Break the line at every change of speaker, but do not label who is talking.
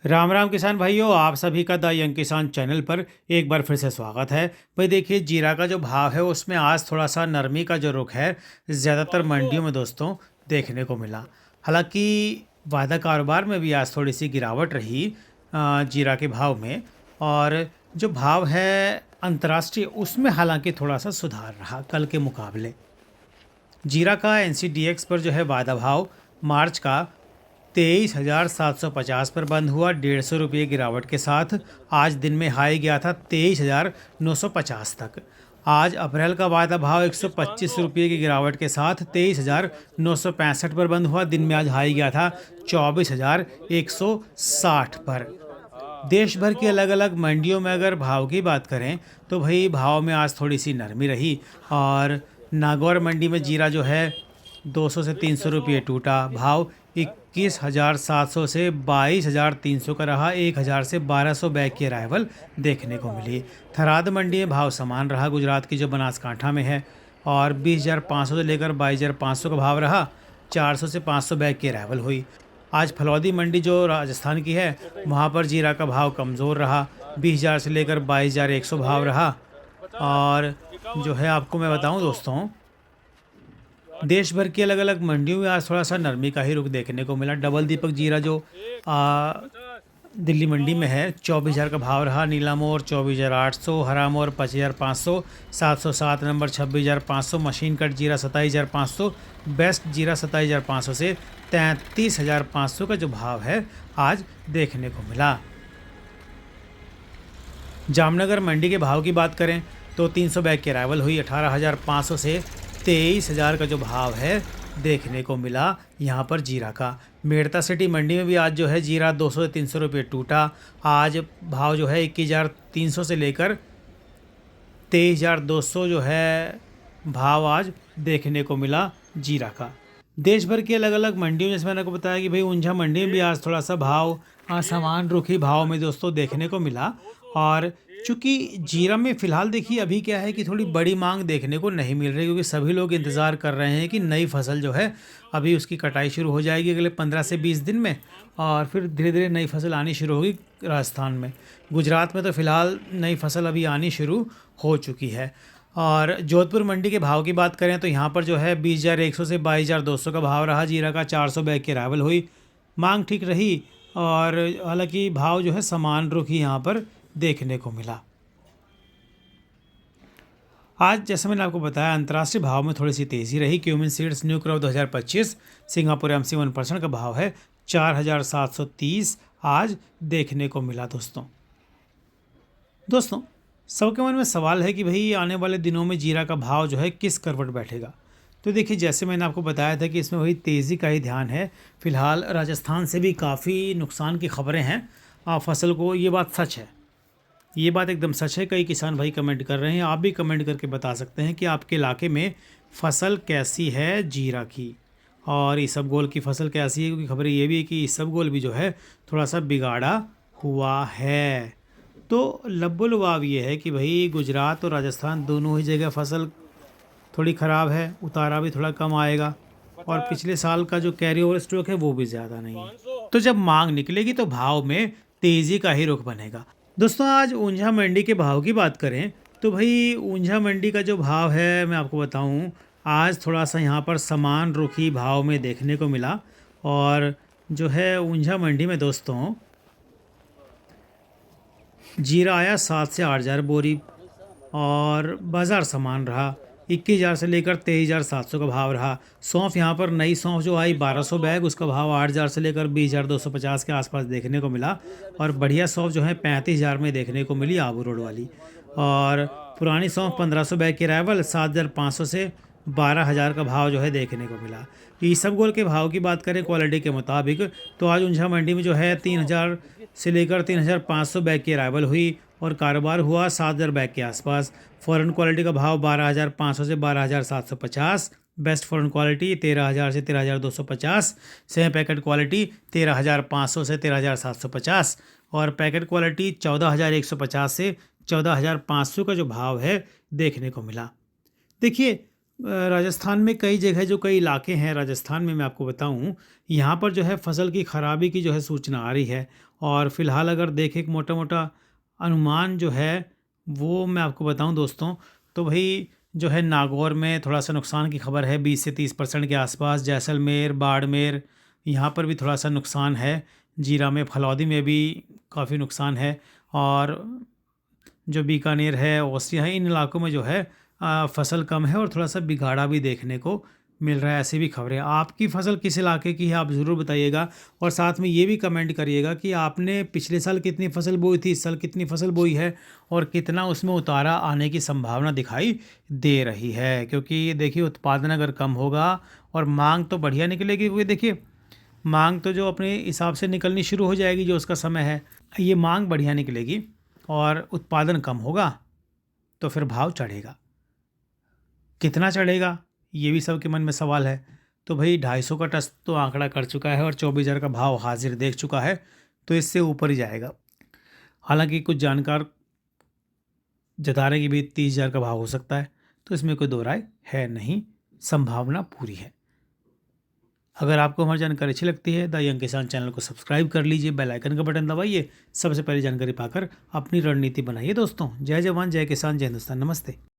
राम राम किसान भाइयों, आप सभी का द यंग किसान चैनल पर एक बार फिर से स्वागत है। भाई देखिए, जीरा का जो भाव है उसमें आज थोड़ा सा नरमी का जो रुख है ज़्यादातर मंडियों में दोस्तों देखने को मिला। हालांकि वायदा कारोबार में भी आज थोड़ी सी गिरावट रही जीरा के भाव में। और जो भाव है अंतर्राष्ट्रीय उसमें हालांकि थोड़ा सा सुधार रहा कल के मुकाबले। जीरा का एनसीडीएक्स पर जो है वायदा भाव मार्च का 23,750 पर बंद हुआ, 150 रुपये गिरावट के साथ। आज दिन में हाई गया था 23,950 तक। आज अप्रैल का वायदा भाव 125 रुपये की गिरावट के साथ 23,965 पर बंद हुआ। दिन में आज हाई गया था 24,160 पर। देश भर की अलग अलग मंडियों में अगर भाव की बात करें तो भाई भाव में आज थोड़ी सी नरमी रही। और नागौर मंडी में जीरा जो है 200 से 300 रुपये टूटा। भाव 21,700 से 22,300 का रहा। 1,000 से 1,200 बैग की अराइवल देखने को मिली। थराद मंडी में भाव समान रहा, गुजरात की जो बनासकांठा में है, और 20,500 से लेकर 22,500 का भाव रहा। 400 से 500 बैग की अराइवल हुई। आज फलौदी मंडी जो राजस्थान की है वहाँ पर जीरा का भाव कमज़ोर रहा, 20,000 से लेकर 22,100 भाव रहा। और जो है आपको मैं बताऊं दोस्तों, देश भर की अलग अलग मंडियों में आज थोड़ा सा नरमी का ही रुख देखने को मिला। डबल दीपक जीरा जो आ, दिल्ली मंडी में है 24,000 का भाव रहा। नीला मोर 24,800, हरा मोर 25,500, 707 नंबर 26,500, मशीन कट जीरा 27,500, बेस्ट जीरा 27,500 से 33,500 का जो भाव है आज देखने को मिला। जामनगर मंडी के भाव की बात करें तो 300 बैग की अराइवल हुई। 18,500 से 23,000 का जो भाव है देखने को मिला यहाँ पर जीरा का। मेड़ता सिटी मंडी में भी आज जो है जीरा 200 से 300 रुपये टूटा। आज भाव जो है 21,300 से लेकर 23,200 जो है भाव आज देखने को मिला जीरा का। देश भर की अलग अलग मंडियों, जैसे मैंने आपको बताया कि भाई ऊंझा मंडी में भी आज थोड़ा सा भाव समान रुखी भाव में दोस्तों देखने को मिला। और चूंकि जीरा में फ़िलहाल देखिए अभी क्या है कि थोड़ी बड़ी मांग देखने को नहीं मिल रही, क्योंकि सभी लोग इंतज़ार कर रहे हैं कि नई फसल जो है अभी उसकी कटाई शुरू हो जाएगी अगले 15 से 20 दिन में, और फिर धीरे धीरे नई फसल आनी शुरू होगी राजस्थान में। गुजरात में तो फ़िलहाल नई फसल अभी आनी शुरू हो चुकी है। और जोधपुर मंडी के भाव की बात करें तो यहाँ पर जो है 20,100 से 22,200 का भाव रहा। जीरा का 400 बैग की अराइवल हुई। मांग ठीक रही और हालांकि भाव जो है समान रुख ही यहाँ पर देखने को मिला। आज जैसे मैंने आपको बताया अंतर्राष्ट्रीय भाव में थोड़ी सी तेज़ी रही। Cumin seeds new crop 2025 Singapore MC 1% का भाव है 4,730 आज देखने को मिला। दोस्तों सबके मन में सवाल है कि भाई आने वाले दिनों में जीरा का भाव जो है किस करवट बैठेगा। तो देखिए, जैसे मैंने आपको बताया था कि इसमें वही तेज़ी का ही ध्यान है। फिलहाल राजस्थान से भी काफ़ी नुकसान की खबरें हैं फसल को, ये बात सच है, ये बात एकदम सच है। कई किसान भाई कमेंट कर रहे हैं, आप भी कमेंट करके बता सकते हैं कि आपके इलाके में फसल कैसी है जीरा की, और इसबगोल की फसल कैसी है, क्योंकि खबरें ये भी है कि इसबगोल भी जो है थोड़ा सा बिगाड़ा हुआ है। तो लब्बो लुभाव ये है कि भाई गुजरात और राजस्थान दोनों ही जगह फसल थोड़ी ख़राब है, उतारा भी थोड़ा कम आएगा, और पिछले साल का जो कैरी ओवर स्टॉक है वो भी ज़्यादा नहीं है। तो जब मांग निकलेगी तो भाव में तेज़ी का ही रुख बनेगा। दोस्तों आज ऊंझा मंडी के भाव की बात करें तो भाई ऊंझा मंडी का जो भाव है मैं आपको बताऊं, आज थोड़ा सा यहाँ पर समान रुखी भाव में देखने को मिला। और जो है ऊंझा मंडी में दोस्तों जीरा आया 7 से 8,000 बोरी, और बाज़ार समान रहा। 21,000 से लेकर 23,700 का भाव रहा। सौंफ यहाँ पर नई सौंफ जो आई 1,200 बैग, उसका भाव 8,000 से लेकर 20,250 के आसपास देखने को मिला। और बढ़िया सौंफ जो है 35,000 में देखने को मिली, आबू रोड वाली। और पुरानी सौंफ 1,500 बैग की अराइवल 7,500 से 12,000 का भाव जो है देखने को मिला। इसबगोल के भाव की बात करें क्वालिटी के मुताबिक तो आज ऊंझा मंडी में जो है 3,000 से लेकर 3,500 बैग की अराइवल हुई, और कारोबार हुआ 7,000 बैग के आसपास। फ़ॉरेन क्वालिटी का भाव 12,500 से 12,750, बेस्ट फ़ॉरेन क्वालिटी 13,000 से 13,250, सेमी पैकेट क्वालिटी 13,500 से 13,750, और पैकेट क्वालिटी 14,150 से 14,500 का जो भाव है देखने को मिला। देखिए राजस्थान में कई जगह जो कई इलाके हैं राजस्थान में मैं आपको बताऊं, यहाँ पर जो है फसल की खराबी की जो है सूचना आ रही है। और फिलहाल अगर देखें एक मोटा मोटा अनुमान जो है वो मैं आपको बताऊं दोस्तों, तो भाई जो है नागौर में थोड़ा सा नुकसान की खबर है, 20 से 30% के आसपास। जैसलमेर, बाड़मेर, यहाँ पर भी थोड़ा सा नुकसान है। जीरा में, फलौदी में भी काफ़ी नुकसान है। और जो बीकानेर है, ओसियाँ है, इन इलाकों में जो है फसल कम है और थोड़ा सा बिगाड़ा भी देखने को मिल रहा है। ऐसी भी खबरें। आपकी फसल किस इलाके की है आप ज़रूर बताइएगा। और साथ में ये भी कमेंट करिएगा कि आपने पिछले साल कितनी फसल बोई थी, इस साल कितनी फसल बोई है, और कितना उसमें उतारा आने की संभावना दिखाई दे रही है। क्योंकि देखिए उत्पादन अगर कम होगा और मांग तो बढ़िया निकलेगी, क्योंकि देखिए मांग तो जो अपने हिसाब से निकलनी शुरू हो जाएगी, जो उसका समय है, ये मांग बढ़िया निकलेगी और उत्पादन कम होगा तो फिर भाव चढ़ेगा। कितना चढ़ेगा ये भी सबके मन में सवाल है। तो भाई 250 का टच तो आंकड़ा कर चुका है और 24,000 का भाव हाजिर देख चुका है, तो इससे ऊपर ही जाएगा। हालांकि कुछ जानकार जता रहे हैं कि भाई 30,000 का भाव हो सकता है, तो इसमें कोई दो राय है नहीं, संभावना पूरी है। अगर आपको हमारी जानकारी अच्छी लगती है द यंग किसान चैनल को सब्सक्राइब कर लीजिए, बेल आइकन का बटन दबाइए, सबसे पहले जानकारी पाकर अपनी रणनीति बनाइए दोस्तों। जय जवान, जय किसान, जय हिंदुस्तान, नमस्ते।